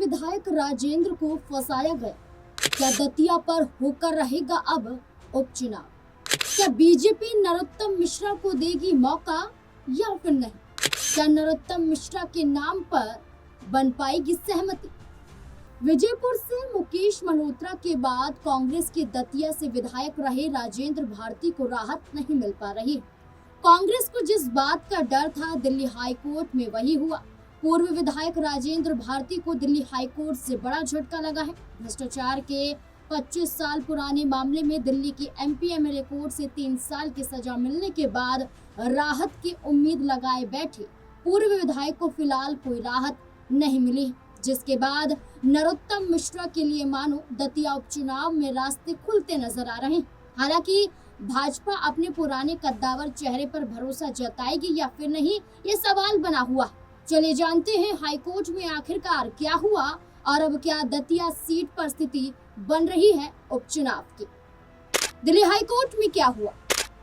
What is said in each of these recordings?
विधायक राजेंद्र को फंसाया गया। क्या दतिया पर होकर रहेगा अब उपचुनाव? क्या बीजेपी नरोत्तम मिश्रा को देगी मौका या फिर नहीं? क्या नरोत्तम मिश्रा के नाम पर बन पाएगी सहमति? विजयपुर से मुकेश मल्होत्रा के बाद कांग्रेस के दतिया से विधायक रहे राजेंद्र भारती को राहत नहीं मिल पा रही। कांग्रेस को जिस बात का डर था दिल्ली हाईकोर्ट में वही हुआ। पूर्व विधायक राजेंद्र भारती को दिल्ली हाईकोर्ट से बड़ा झटका लगा है। भ्रष्टाचार के 25 साल पुराने मामले में दिल्ली की एमपी-एमएलए कोर्ट से 3 साल की सजा मिलने के बाद राहत की उम्मीद लगाए बैठे पूर्व विधायक को फिलहाल कोई राहत नहीं मिली, जिसके बाद नरोत्तम मिश्रा के लिए मानो दतिया उपचुनाव में रास्ते खुलते नजर आ रहे हैं। हालांकि भाजपा अपने पुराने कद्दावर चेहरे पर भरोसा जताएगी या फिर नहीं, ये सवाल बना हुआ है। चलिए जानते हैं हाईकोर्ट में आखिरकार क्या हुआ और अब क्या दतिया सीट पर स्थिति बन रही है उपचुनाव की। दिल्ली हाईकोर्ट में क्या हुआ?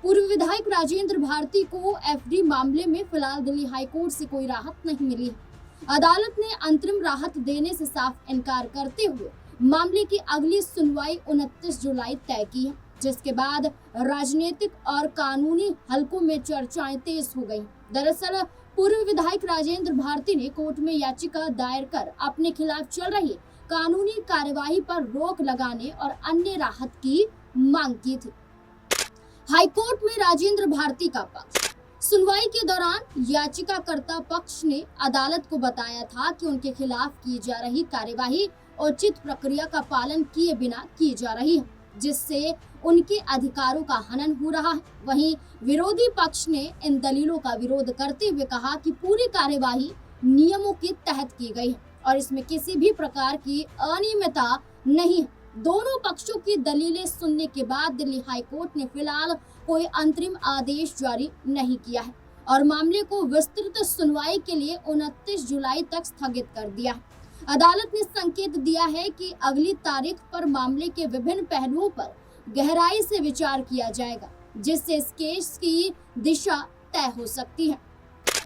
पूर्व विधायक राजेंद्र भारती को एफडी मामले में फिलहाल दिल्ली हाईकोर्ट से कोई राहत नहीं मिली है। अदालत ने अंतरिम राहत देने से साफ इनकार करते हुए मामले की अगली सुनवाई 29 जुलाई तय की है, जिसके बाद राजनीतिक और कानूनी हलकों में चर्चाएं तेज हो गई। दरअसल पूर्व विधायक राजेंद्र भारती ने कोर्ट में याचिका दायर कर अपने खिलाफ चल रही कानूनी कार्यवाही पर रोक लगाने और अन्य राहत की मांग की थी। हाईकोर्ट में राजेंद्र भारती का पक्ष। सुनवाई के दौरान याचिकाकर्ता पक्ष ने अदालत को बताया था कि उनके खिलाफ की जा रही कार्यवाही उचित प्रक्रिया का पालन किए बिना की जा रही है, जिससे उनके अधिकारों का हनन हो रहा है। वहीं विरोधी पक्ष ने इन दलीलों का विरोध करते हुए कहा कि पूरी कार्यवाही नियमों के तहत की गई है और इसमें किसी भी प्रकार की अनियमितता नहीं है। दोनों पक्षों की दलीलें सुनने के बाद दिल्ली हाईकोर्ट ने फिलहाल कोई अंतरिम आदेश जारी नहीं किया है और मामले को विस्तृत सुनवाई के लिए 29 जुलाई तक स्थगित कर दिया है। अदालत ने संकेत दिया है कि अगली तारीख पर मामले के विभिन्न पहलुओं पर गहराई से विचार किया जाएगा, जिससे इस केस की दिशा तय हो सकती है।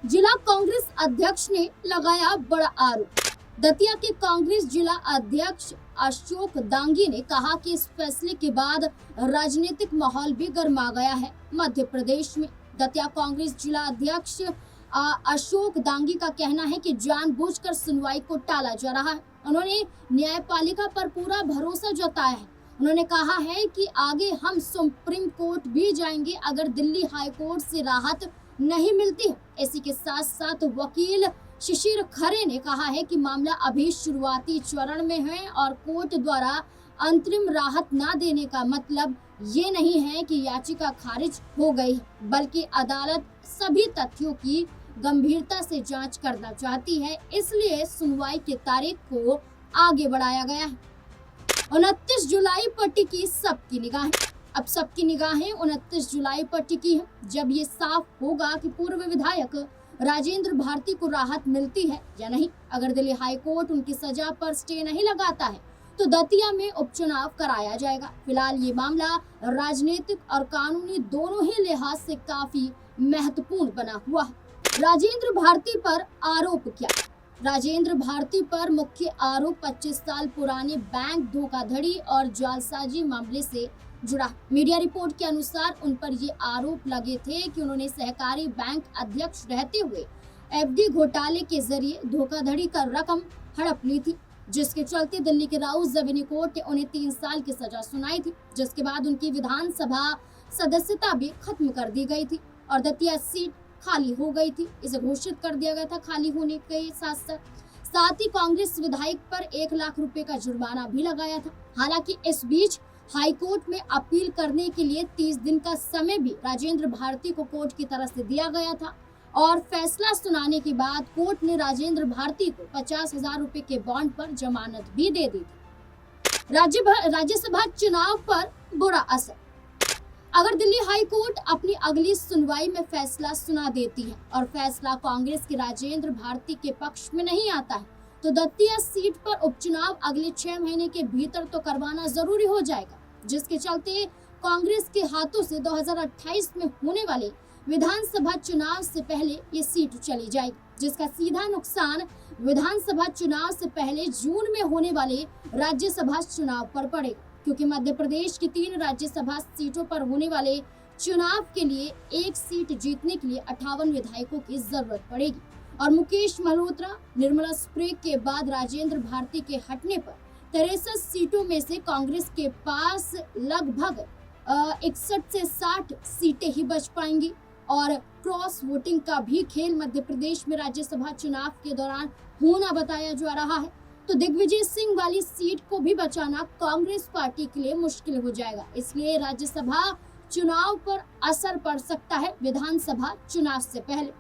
जिला कांग्रेस अध्यक्ष ने लगाया बड़ा आरोप। दतिया के कांग्रेस जिला अध्यक्ष अशोक दांगी ने कहा कि इस फैसले के बाद राजनीतिक माहौल भी गर्मा गया है मध्य प्रदेश में। दतिया कांग्रेस जिला अध्यक्ष अशोक दांगी का कहना है कि जानबूझकर सुनवाई को टाला जा रहा है। उन्होंने न्यायपालिका पर पूरा भरोसा जताया है। उन्होंने कहा है कि आगे हम सुप्रीम कोर्ट भी जाएंगे अगर दिल्ली हाई कोर्ट से राहत नहीं मिलती है। इसी के साथ साथ वकील शिशिर खरे ने कहा है कि मामला अभी शुरुआती चरण में है और कोर्ट द्वारा अंतरिम राहत न देने का मतलब ये नहीं है कि याचिका खारिज हो गई है, बल्कि अदालत सभी तथ्यों की गंभीरता से जांच करना चाहती है, इसलिए सुनवाई की तारीख को आगे बढ़ाया गया है। 29 जुलाई पर टिकी सबकी निगाहें। अब सबकी निगाहें 29 जुलाई पर टिकी है, जब ये साफ होगा कि पूर्व विधायक राजेंद्र भारती को राहत मिलती है या नहीं। अगर दिल्ली हाईकोर्ट उनकी सजा पर स्टे नहीं लगाता है तो दतिया में उपचुनाव कराया जाएगा। फिलहाल ये मामला राजनीतिक और कानूनी दोनों ही लिहाज से काफी महत्वपूर्ण बना हुआ है। राजेंद्र भारती पर आरोप क्या? राजेंद्र भारती पर मुख्य आरोप 25 साल पुराने बैंक धोखाधड़ी और जालसाजी मामले से जुड़ा। मीडिया रिपोर्ट के अनुसार उन पर ये आरोप लगे थे कि उन्होंने सहकारी बैंक अध्यक्ष रहते हुए एफडी घोटाले के जरिए धोखाधड़ी कर रकम हड़प ली थी, जिसके चलते दिल्ली के राउस रेवेन्यू कोर्ट ने उन्हें 3 साल की सजा सुनाई थी, जिसके बाद उनकी विधानसभा सदस्यता भी खत्म कर दी गई थी और दतिया सीट खाली हो गई थी। इसे घोषित कर दिया गया था खाली होने के साथ ही कांग्रेस विधायक पर 1 लाख रुपए का जुर्माना भी लगाया था। हालांकि इस बीच हाईकोर्ट में अपील करने के लिए 30 दिन का समय भी राजेंद्र भारती को कोर्ट की तरफ से दिया गया था और फैसला सुनाने के बाद कोर्ट ने राजेंद्र भारती को 50,000 रुपए के बॉन्ड पर जमानत भी दे दी थी। राज्यसभा चुनाव पर बुरा असर। अगर दिल्ली हाई कोर्ट अपनी अगली सुनवाई में फैसला सुना देती है और फैसला कांग्रेस के राजेंद्र भारती के पक्ष में नहीं आता है तो दतिया सीट पर उपचुनाव अगले 6 महीने के भीतर तो करवाना जरूरी हो जाएगा, जिसके चलते कांग्रेस के हाथों से 2028 में होने वाले विधानसभा चुनाव से पहले ये सीट चली जाएगी, जिसका सीधा नुकसान विधानसभा चुनाव से पहले जून में होने वाले राज्यसभा चुनाव पर पड़ेगा, क्योंकि मध्य प्रदेश की 3 राज्यसभा सीटों पर होने वाले चुनाव के लिए एक सीट जीतने के लिए 58 विधायकों की जरूरत पड़ेगी और मुकेश मल्होत्रा, निर्मला स्प्रे के बाद राजेंद्र भारती के हटने पर 63 सीटों में से कांग्रेस के पास लगभग 61 से 60 सीटें ही बच पाएंगी और क्रॉस वोटिंग का भी खेल मध्य प्रदेश में राज्यसभा चुनाव के दौरान होना बताया जा रहा है। तो दिग्विजय सिंह वाली सीट को भी बचाना कांग्रेस पार्टी के लिए मुश्किल हो जाएगा, इसलिए राज्यसभा चुनाव पर असर पड़ सकता है विधानसभा चुनाव से पहले।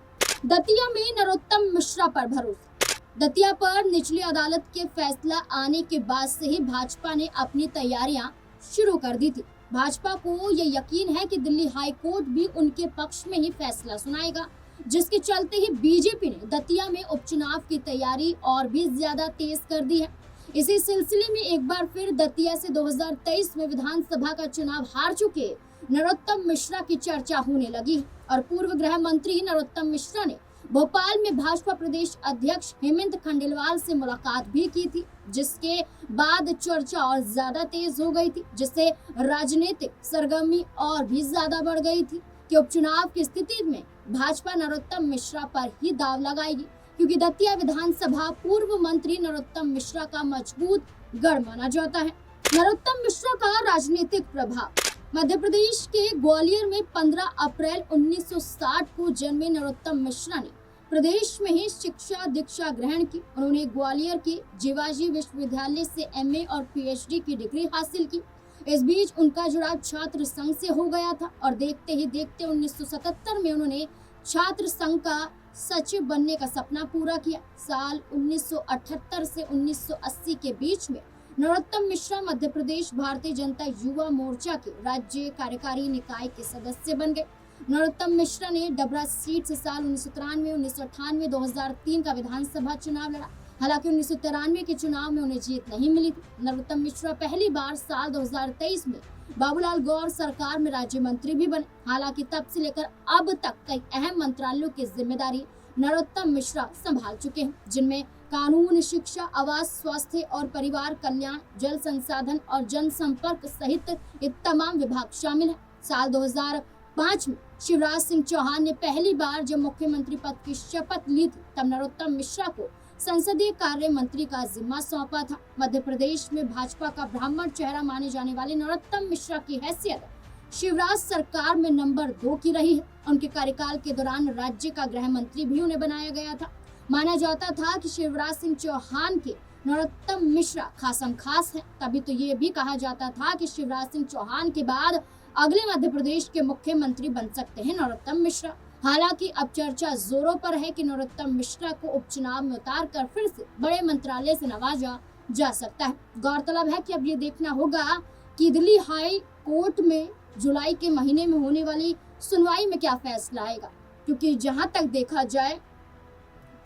दतिया में नरोत्तम मिश्रा पर भरोसा। दतिया पर निचली अदालत के फैसला आने के बाद से ही भाजपा ने अपनी तैयारियां शुरू कर दी थी। भाजपा को ये यकीन है कि दिल्ली हाई कोर्ट भी उनके पक्ष में ही फैसला सुनाएगा, जिसके चलते ही बीजेपी ने दतिया में उपचुनाव की तैयारी और भी ज्यादा तेज कर दी है। इसी सिलसिले में एक बार फिर दतिया से 2023 में विधानसभा का चुनाव हार चुके नरोत्तम मिश्रा की चर्चा होने लगी है और पूर्व गृह मंत्री नरोत्तम मिश्रा ने भोपाल में भाजपा प्रदेश अध्यक्ष हेमंत खंडेलवाल से मुलाकात भी की थी, जिसके बाद चर्चा और ज्यादा तेज हो गई थी, जिससे राजनीतिक सरगर्मी और भी ज्यादा बढ़ गई थी कि उपचुनाव की स्थिति में भाजपा नरोत्तम मिश्रा पर ही दाव लगाएगी, क्योंकि दतिया विधानसभा पूर्व मंत्री नरोत्तम मिश्रा का मजबूत गढ़ माना जाता है। नरोत्तम मिश्रा का राजनीतिक प्रभाव। मध्य प्रदेश के ग्वालियर में 15 अप्रैल 1960 को जन्मे नरोत्तम मिश्रा ने प्रदेश में ही शिक्षा दीक्षा ग्रहण की। उन्होंने ग्वालियर के जीवाजी विश्वविद्यालय से एमए और पीएचडी की डिग्री हासिल की। इस बीच उनका जुड़ाव छात्र संघ से हो गया था और देखते ही देखते 1977 में उन्होंने छात्र संघ का सचिव बनने का सपना पूरा किया। साल 1978 से 1980 के बीच में नरोत्तम मिश्रा मध्य प्रदेश भारतीय जनता युवा मोर्चा के राज्य कार्यकारी निकाय के सदस्य बन गए। नरोत्तम मिश्रा ने डबरा सीट से साल 1993, 1998, 2003 का विधानसभा चुनाव लड़ा। हालांकि 1993 के चुनाव में उन्हें जीत नहीं मिली थी। नरोत्तम मिश्रा पहली बार साल 2023 में बाबूलाल गौर सरकार में राज्य मंत्री भी बने। हालांकि तब से लेकर अब तक कई अहम मंत्रालयों की जिम्मेदारी नरोत्तम मिश्रा संभाल चुके हैं, जिनमें कानून, शिक्षा, आवास, स्वास्थ्य और परिवार कल्याण, जल संसाधन और जनसंपर्क सहित ये तमाम विभाग शामिल हैं। साल 2005 में शिवराज सिंह चौहान ने पहली बार जब मुख्यमंत्री पद की शपथ ली थी, तब नरोत्तम मिश्रा को संसदीय कार्य मंत्री का जिम्मा सौंपा था। मध्य प्रदेश में भाजपा का ब्राह्मण चेहरा माने जाने वाले नरोत्तम मिश्रा की हैसियत शिवराज सरकार में नंबर 2 की रही है। उनके कार्यकाल के दौरान राज्य का गृह मंत्री भी उन्हें बनाया गया था। माना जाता था कि शिवराज सिंह चौहान के नरोत्तम मिश्रा खासम खास है। तभी तो ये भी कहा जाता था कि शिवराज सिंह चौहान के बाद अगले मध्य प्रदेश के मुख्यमंत्री बन सकते हैं नरोत्तम मिश्रा। हालांकि अब चर्चा जोरों पर है कि नरोत्तम मिश्रा को उपचुनाव में उतार कर फिर से बड़े मंत्रालय से नवाजा जा सकता है। गौरतलब है कि अब ये देखना होगा कि दिल्ली हाई कोर्ट में जुलाई के महीने में होने वाली सुनवाई में क्या फैसला आएगा, क्योंकि जहां तक देखा जाए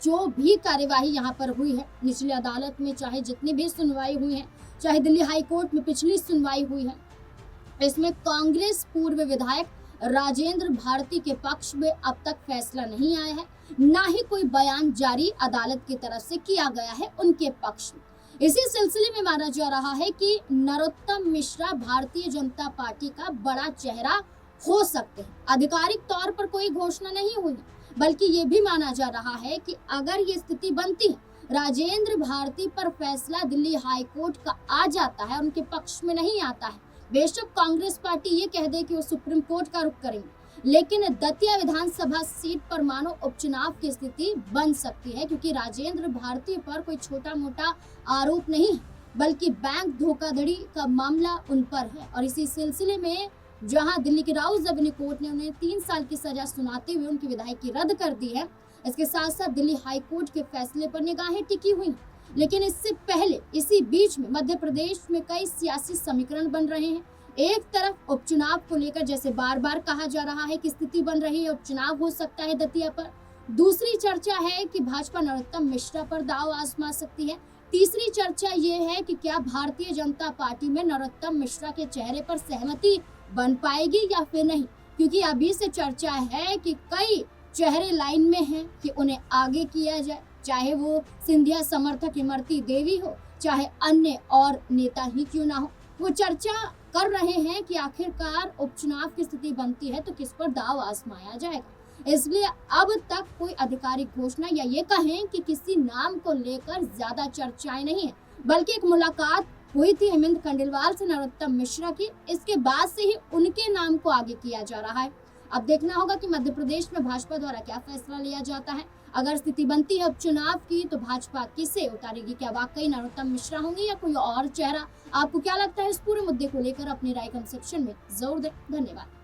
जो भी कार्यवाही यहाँ पर हुई है निचली अदालत में, चाहे जितनी भी सुनवाई हुई है, चाहे दिल्ली हाई कोर्ट में पिछली सुनवाई हुई है, इसमें कांग्रेस पूर्व विधायक राजेंद्र भारती के पक्ष में अब तक फैसला नहीं आया है, ना ही कोई बयान जारी अदालत की तरफ से किया गया है उनके पक्ष में। इसी सिलसिले में माना जा रहा है कि नरोत्तम मिश्रा भारतीय जनता पार्टी का बड़ा चेहरा हो सकते हैं। आधिकारिक तौर पर कोई घोषणा नहीं हुई है, बल्कि ये भी माना जा रहा है कि अगर ये स्थिति बनती है, राजेंद्र भारती पर फैसला दिल्ली हाई कोर्ट का आ जाता है, उनके पक्ष में नहीं आता है, बेशक कांग्रेस पार्टी ये कह दे कि वो सुप्रीम कोर्ट का रुख करेंगे, लेकिन दतिया विधानसभा सीट पर मानो उपचुनाव की स्थिति बन सकती है, क्योंकि राजेंद्र भारती पर कोई छोटा मोटा आरोप नहीं है, बल्कि बैंक धोखाधड़ी का मामला उन पर है। और इसी सिलसिले में जहां दिल्ली की राउज रेवेन्यू कोर्ट ने उन्हें 3 साल की सजा सुनाते हुए उनकी विधायकी रद्द कर दी है, इसके साथ साथ दिल्ली हाई कोर्ट के फैसले पर निगाहें टिकी हुई हैं। लेकिन इससे पहले इसी बीच में मध्य प्रदेश में कई सियासी समीकरण बन रहे हैं। एक तरफ उपचुनाव को लेकर जैसे बार बार कहा जा रहा है कि स्थिति बन रही है, उपचुनाव हो सकता है दतिया पर। दूसरी चर्चा है कि भाजपा नरोत्तम मिश्रा पर दांव आजमा सकती है। तीसरी चर्चा ये है कि क्या भारतीय जनता पार्टी में नरोत्तम मिश्रा के चेहरे पर सहमति बन पाएगी या फिर नहीं, क्योंकि अभी से चर्चा है कि कई चेहरे लाइन में हैं कि उन्हें आगे किया जाए, चाहे वो सिंधिया समर्थक इमरती देवी हो, चाहे अन्य और नेता ही क्यों ना हो। वो चर्चा कर रहे हैं कि आखिरकार उपचुनाव की स्थिति बनती है तो किस पर दाव आजमाया जाएगा। इसलिए अब तक कोई आधिकारिक घोषणा या ये कहें कि किसी नाम को लेकर ज्यादा चर्चाएं नहीं है, बल्कि एक मुलाकात हुई थी हेमंत खंडेलवाल से नरोत्तम मिश्रा की। इसके बाद से ही उनके नाम को आगे किया जा रहा है। अब देखना होगा कि मध्य प्रदेश में भाजपा द्वारा क्या फैसला लिया जाता है। अगर स्थिति बनती है उपचुनाव की तो भाजपा किसे उतारेगी? क्या वाकई नरोत्तम मिश्रा होंगे या कोई और चेहरा? आपको क्या लगता है इस पूरे मुद्दे को लेकर? अपनी राय कमेंट सेक्शन में जरूर दें। धन्यवाद।